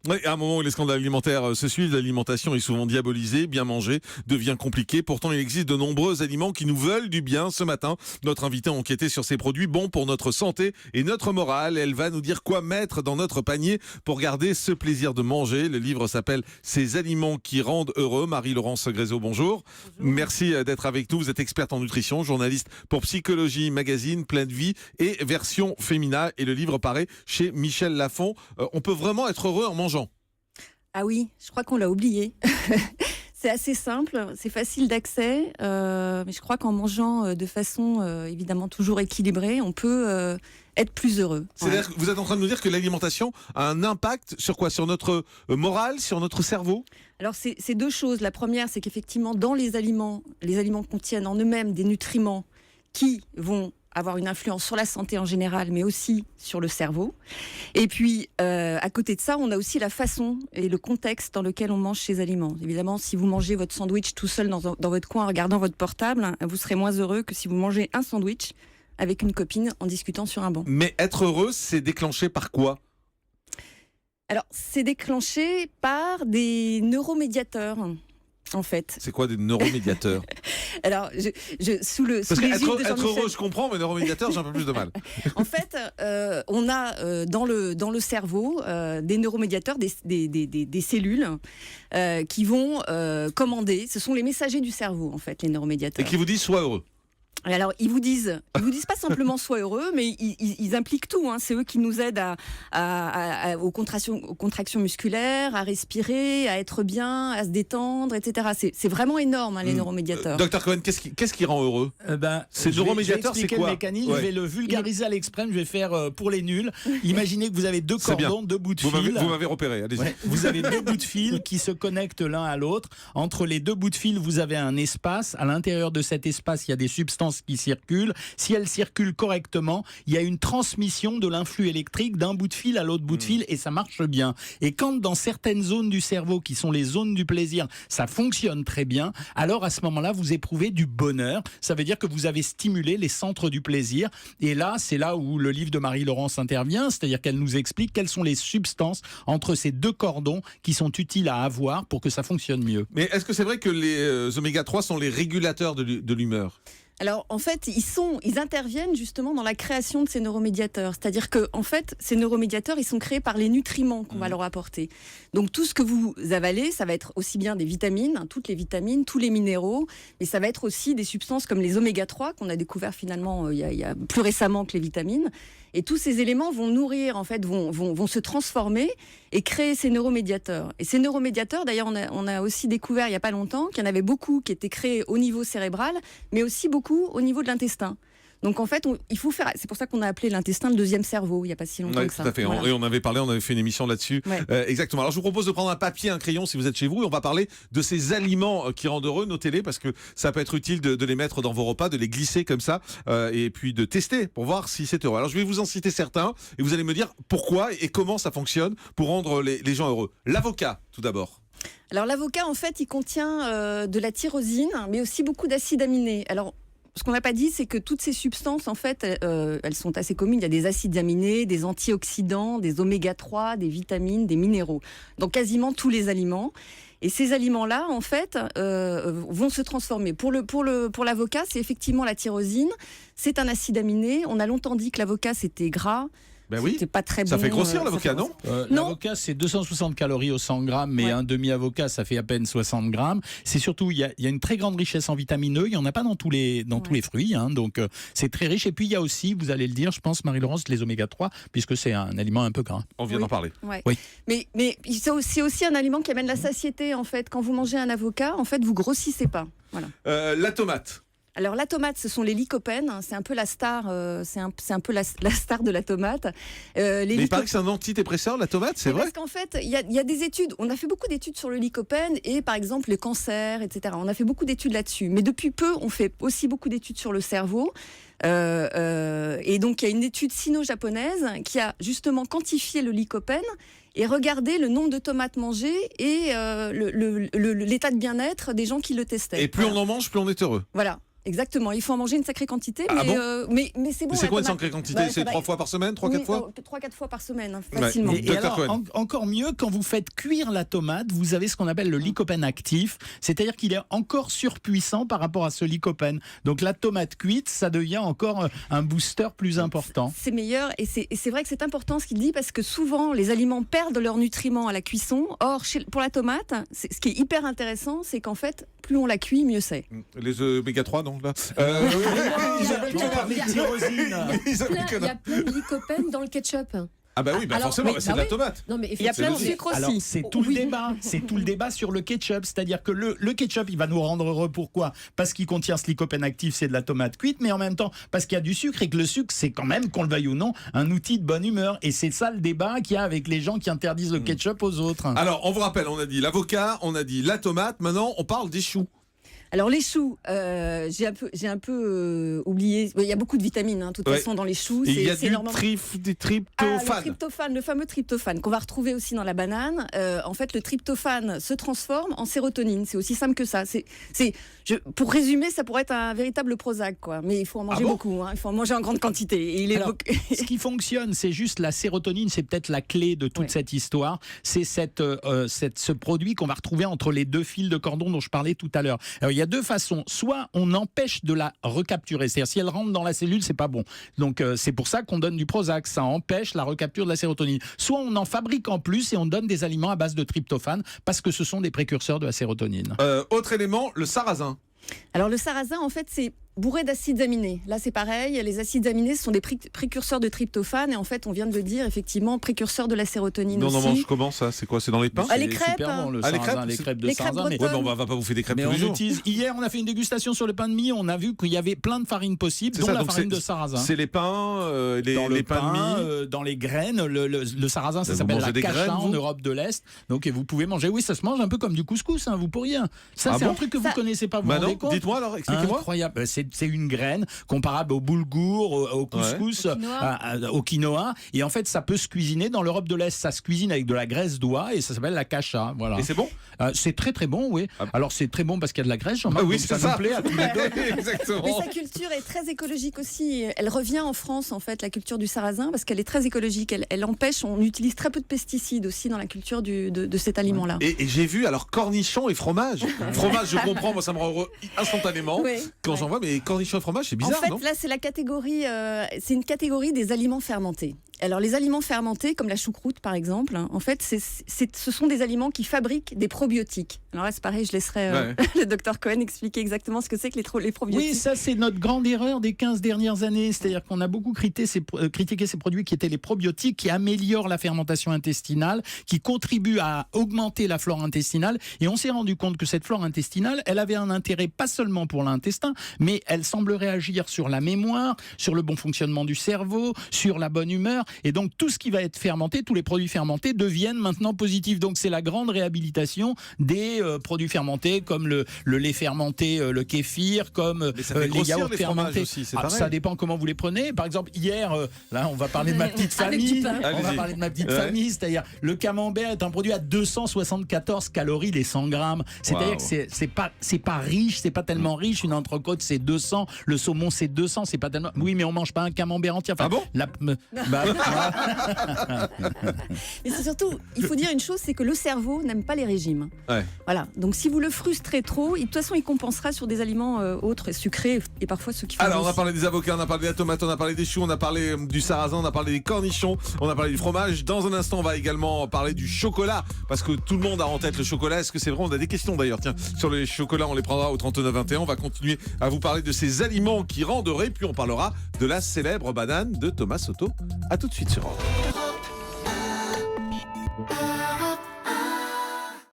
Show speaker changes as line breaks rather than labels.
Oui, à un moment où les scandales alimentaires se suivent, l'alimentation est souvent diabolisée, bien manger devient compliqué. Pourtant, il existe de nombreux aliments qui nous veulent du bien. Ce matin, notre invitée a enquêté sur ces produits bons pour notre santé et notre morale. Elle va nous dire quoi mettre dans notre panier pour garder ce plaisir de manger. Le livre s'appelle « Ces aliments qui rendent heureux ». Marie-Laurence Grézeau, bonjour. Merci d'être avec nous. Vous êtes experte en nutrition, journaliste pour Psychologie Magazine, Pleine Vie et Version Fémina. Et le livre paraît chez Michel Lafon. On peut vraiment être heureux en mangeant.
Ah oui, je crois qu'on l'a oublié. C'est assez simple, c'est facile d'accès, mais je crois qu'en mangeant de façon évidemment toujours équilibrée, on peut être plus heureux.
C'est-à-dire que vous êtes en train de nous dire que l'alimentation a un impact sur quoi? Sur notre morale, sur notre cerveau?
Alors c'est deux choses. La première, c'est qu'effectivement dans les aliments contiennent en eux-mêmes des nutriments qui vont avoir une influence sur la santé en général, mais aussi sur le cerveau. Et puis, à côté de ça, on a aussi la façon et le contexte dans lequel on mange ces aliments. Évidemment, si vous mangez votre sandwich tout seul dans votre coin en regardant votre portable, vous serez moins heureux que si vous mangez un sandwich avec une copine en discutant sur un banc.
Mais être heureux, c'est déclenché par quoi?
Alors, c'est déclenché par des neuromédiateurs. En fait.
C'est quoi des neuromédiateurs?
Alors, sous les
Parce
yeux de
être
Jean-Michel...
heureux, je comprends, mais neuromédiateurs, j'ai un peu plus de mal.
En fait, on a dans le cerveau des neuromédiateurs, des cellules qui vont commander. Ce sont les messagers du cerveau, en fait, les neuromédiateurs.
Et qui vous disent sois heureux.
Et alors, ils vous disent pas simplement sois heureux, mais ils impliquent tout. Hein. C'est eux qui nous aident aux contractions musculaires, à respirer, à être bien, à se détendre, etc. C'est vraiment énorme, hein, les neuromédiateurs.
Docteur Cohen, qu'est-ce qui rend heureux?
Ces
neuromédiateurs, c'est quoi?
le mécanisme, je vais le vulgariser à l'extrême, je vais faire pour les nuls. Imaginez que vous avez deux cordons, deux bouts de fil.
Vous m'avez repéré, allez-y.
Ouais, vous avez deux bouts de fil qui se connectent l'un à l'autre. Entre les deux bouts de fil, vous avez un espace. À l'intérieur de cet espace, il y a des substances qui circulent. Si elles circulent correctement, il y a une transmission de l'influx électrique d'un bout de fil à l'autre bout de fil et ça marche bien. Et quand dans certaines zones du cerveau, qui sont les zones du plaisir, ça fonctionne très bien, alors à ce moment-là, vous éprouvez du bonheur. Ça veut dire que vous avez stimulé les centres du plaisir. Et là, c'est là où le livre de Marie-Laurence intervient, c'est-à-dire qu'elle nous explique quelles sont les substances entre ces deux cordons qui sont utiles à avoir pour que ça fonctionne mieux.
Mais est-ce que c'est vrai que les oméga 3 sont les régulateurs de l'humeur?
Alors, en fait, ils interviennent justement dans la création de ces neuromédiateurs. C'est-à-dire que, en fait, ces neuromédiateurs, ils sont créés par les nutriments qu'on va leur apporter. Donc, tout ce que vous avalez, ça va être aussi bien des vitamines, hein, toutes les vitamines, tous les minéraux, mais ça va être aussi des substances comme les oméga 3 qu'on a découvert finalement il y a plus récemment que les vitamines. Et tous ces éléments vont nourrir, en fait, vont se transformer et créer ces neuromédiateurs. Et ces neuromédiateurs, d'ailleurs, on a aussi découvert il n'y a pas longtemps qu'il y en avait beaucoup qui étaient créés au niveau cérébral, mais aussi beaucoup au niveau de l'intestin. Donc en fait, il faut faire. C'est pour ça qu'on a appelé l'intestin le deuxième cerveau. Il n'y a pas si longtemps que ça.
Tout à fait.
Voilà.
Et on avait parlé, on avait fait une émission là-dessus.
Ouais.
Exactement. Alors je vous propose de prendre un papier, un crayon si vous êtes chez vous, et on va parler de ces aliments qui rendent heureux. Notez-les parce que ça peut être utile de les mettre dans vos repas, de les glisser comme ça, et puis de tester pour voir si c'est heureux. Alors je vais vous en citer certains et vous allez me dire pourquoi et comment ça fonctionne pour rendre les gens heureux. L'avocat, tout d'abord.
Alors l'avocat, en fait, il contient de la tyrosine, mais aussi beaucoup d'acides aminés. Alors ce qu'on n'a pas dit, c'est que toutes ces substances, en fait, elles sont assez communes. Il y a des acides aminés, des antioxydants, des oméga 3, des vitamines, des minéraux, dans quasiment tous les aliments. Et ces aliments-là, en fait, vont se transformer. Pour l'avocat, c'est effectivement la tyrosine. C'est un acide aminé. On a longtemps dit que l'avocat, c'était gras.
Ben oui,
c'était pas très bon.
Ça fait grossir l'avocat, non?
L'avocat, c'est 260 calories au 100 grammes, mais un demi-avocat, ça fait à peine 60 grammes. C'est surtout, il y a une très grande richesse en vitamine E. Il n'y en a pas dans tous les fruits, hein, donc c'est très riche. Et puis, il y a aussi, vous allez le dire, je pense, Marie-Laurence, les oméga 3, puisque c'est un aliment un peu gras.
On vient d'en parler.
Ouais.
Oui.
Mais c'est aussi un aliment qui amène la satiété, en fait. Quand vous mangez un avocat, en fait, vous grossissez pas. Voilà.
La tomate.
Alors la tomate, ce sont les lycopènes, c'est un peu la star, c'est un peu la star de la tomate.
Mais il paraît que c'est un antidépresseur, la tomate, c'est vrai?
Parce qu'en fait, il y a des études, on a fait beaucoup d'études sur le lycopène et par exemple le cancer, etc. On a fait beaucoup d'études là-dessus. Mais depuis peu, on fait aussi beaucoup d'études sur le cerveau. Et donc il y a une étude sino-japonaise qui a justement quantifié le lycopène et regardé le nombre de tomates mangées et l'état de bien-être des gens qui le testaient.
Et plus on en mange, plus on est heureux.
Voilà. exactement. Il faut en manger une sacrée quantité,
Ah
mais,
bon
mais c'est bon.
C'est
la
quoi une
tomate.
sacrée quantité? C'est 3 fois par semaine, 3-4 fois?
3-4 fois par semaine,
Ouais.
facilement.
Et
Dr.
alors,
Cohen.
encore mieux, quand vous faites cuire la tomate, vous avez ce qu'on appelle le lycopène actif, c'est-à-dire qu'il est encore surpuissant par rapport à ce lycopène. Donc la tomate cuite, ça devient encore un booster plus important.
C'est meilleur et c'est vrai que c'est important ce qu'il dit parce que souvent les aliments perdent leurs nutriments à la cuisson. Or, pour la tomate, ce qui est hyper intéressant, c'est qu'en fait, plus on la cuit, mieux c'est.
Les oméga 3, non là
Isabelle, tu parlais de tyrosine.
Il y a plein de lycopène dans le ketchup.
Ah bah oui, bah
Alors,
forcément,
mais-
c'est de
bah
la
oui.
tomate.
Non, mais
Il y a plein de
logique.
sucre aussi.
Alors c'est tout le
Oui.
débat, c'est tout le débat sur le ketchup, c'est-à-dire que le ketchup il va nous rendre heureux, pourquoi? Parce qu'il contient ce lycopène actif, c'est de la tomate cuite, mais en même temps parce qu'il y a du sucre et que le sucre c'est quand même, qu'on le veuille ou non, un outil de bonne humeur et c'est ça le débat qu'il y a avec les gens qui interdisent le ketchup aux autres.
Alors, on vous rappelle, on a dit l'avocat, on a dit la tomate, maintenant on parle des choux.
Alors les choux, j'ai un peu oublié. Il y a beaucoup de vitamines, de toute
Ouais.
façon, dans les choux.
Et il y a
C'est
du
énormément.
du
Le
tryptophane.
tryptophane, le fameux tryptophane qu'on va retrouver aussi dans la banane. En fait, le tryptophane se transforme en sérotonine. C'est aussi simple que ça. Pour résumer, ça pourrait être un véritable Prozac, quoi. Mais il faut en manger
bon
beaucoup. Il faut en manger en grande quantité. Et il est
Alors, ce qui fonctionne, c'est juste la sérotonine, c'est peut-être la clé de toute
Ouais.
cette histoire. C'est ce produit qu'on va retrouver entre les deux fils de cordon dont je parlais tout à l'heure. Alors, il y a deux façons. Soit on empêche de la recapturer, c'est-à-dire si elle rentre dans la cellule, c'est pas bon. Donc c'est pour ça qu'on donne du Prozac, ça empêche la recapture de la sérotonine. Soit on en fabrique en plus et on donne des aliments à base de tryptophane parce que ce sont des précurseurs de la sérotonine.
Autre élément, le sarrasin.
Alors le sarrasin, en fait, c'est bourré d'acides aminés. Là, c'est pareil. Les acides aminés sont des précurseurs de tryptophane. Et en fait, on vient de le dire, effectivement, précurseurs de la sérotonine
Non, on en
aussi.
mange comment ça? C'est quoi? C'est dans les pains?
Ah, les
C'est
crêpes,
super bon, le
Ah, les
sarrasin,
crêpes,
les crêpes de
les crêpes
sarrasin. mais-
bretonnes.
Ouais, mais on va pas vous faire des crêpes
Mais
tous
on
les jours.
utilise. Hier, on a fait une dégustation sur le pain de mie. On a vu qu'il y avait plein de farines possibles,
C'est
dont
ça,
la
donc
farine
c'est-
de sarrasin.
C'est les pains,
Dans le
les pains de mie.
dans les graines, le sarrasin, ça
Vous
s'appelle
mangez
la
des
cacha
graines,
en
vous
Europe de l'Est. Donc, et vous pouvez manger. Oui, ça se mange un peu comme du couscous. Vous pourriez. Ça,
Ah
c'est
bon
un truc que vous
Ça-
connaissez pas. Vous
Bah
vous
non,
rendez compte?
dites-moi alors, expliquez-moi.
Incroyable. C'est une graine comparable au boulgour, au couscous,
Au quinoa.
au quinoa. Et en fait, ça peut se cuisiner dans l'Europe de l'Est. Ça se cuisine avec de la graisse d'oie et ça s'appelle la cacha. Voilà.
Et c'est bon?
C'est très très bon, oui.
Ah.
Alors c'est très bon parce qu'il y a de la graisse,
Ah
Jean-Marc.
oui,
donc
c'est
ça
ça.
nous plaît à tous les deux.
Exactement.
Mais sa culture est très écologique aussi. Elle revient en France, en fait, la culture du sarrasin, parce qu'elle est très écologique. Elle empêche, on utilise très peu de pesticides aussi dans la culture de cet aliment-là.
Et j'ai vu alors cornichons et fromage. Fromage, je comprends, moi ça me rend heureux instantanément
Oui,
quand
ouais.
j'en vois, mais cornichons et fromage, c'est
En
bizarre,
fait,
non?
là, c'est la catégorie, c'est une catégorie des aliments fermentés. Alors, les aliments fermentés, comme la choucroute, par exemple, en fait, ce sont des aliments qui fabriquent des probiotiques. Alors là, c'est pareil, je laisserai le docteur Cohen expliquer exactement ce que c'est que les probiotiques.
Oui, ça c'est notre grande erreur des 15 dernières années. C'est-à-dire qu'on a beaucoup critiqué ces produits qui étaient les probiotiques, qui améliorent la fermentation intestinale, qui contribuent à augmenter la flore intestinale. Et on s'est rendu compte que cette flore intestinale, elle avait un intérêt pas seulement pour l'intestin, mais elle semblerait agir sur la mémoire, sur le bon fonctionnement du cerveau, sur la bonne humeur. Et donc tout ce qui va être fermenté, tous les produits fermentés deviennent maintenant positifs. Donc c'est la grande réhabilitation des produits fermentés comme le lait fermenté, le kéfir, comme
Mais ça fait
les
grossir
yaourts
les fromages
fermentés.
aussi, c'est
Ah,
pareil.
ça dépend comment vous les prenez. Par exemple, hier, là, on va parler de ma petite
Avec du
famille.
pain.
On va
Allez-y.
parler de ma petite
Ouais.
famille, c'est-à-dire le camembert est un produit à 274 calories les 100 grammes. C'est-à-dire
Waouh.
que c'est pas riche, c'est pas tellement riche. Une entrecôte c'est 200, le saumon c'est 200, c'est pas tellement. Oui, mais on mange pas un camembert entier. Enfin,
Ah bon
Mais c'est surtout, il faut dire une chose, c'est que le cerveau n'aime pas les régimes.
Ouais.
Voilà. Donc si vous le frustrez trop, de toute façon, il compensera sur des aliments autres et sucrés et parfois ceux qui font.
Alors, on a
grossir.
parlé des avocats, on a parlé de la tomate, on a parlé des choux, on a parlé du sarrasin, on a parlé des cornichons, on a parlé du fromage. Dans un instant, on va également parler du chocolat, parce que tout le monde a en tête le chocolat. Est-ce que c'est vrai? On a des questions d'ailleurs. Tiens, sur les chocolats, on les prendra au 39-21. On va continuer à vous parler de ces aliments qui rendent heureux, puis on parlera de la célèbre banane de Thomas Soto. À tout de suite sur Europe.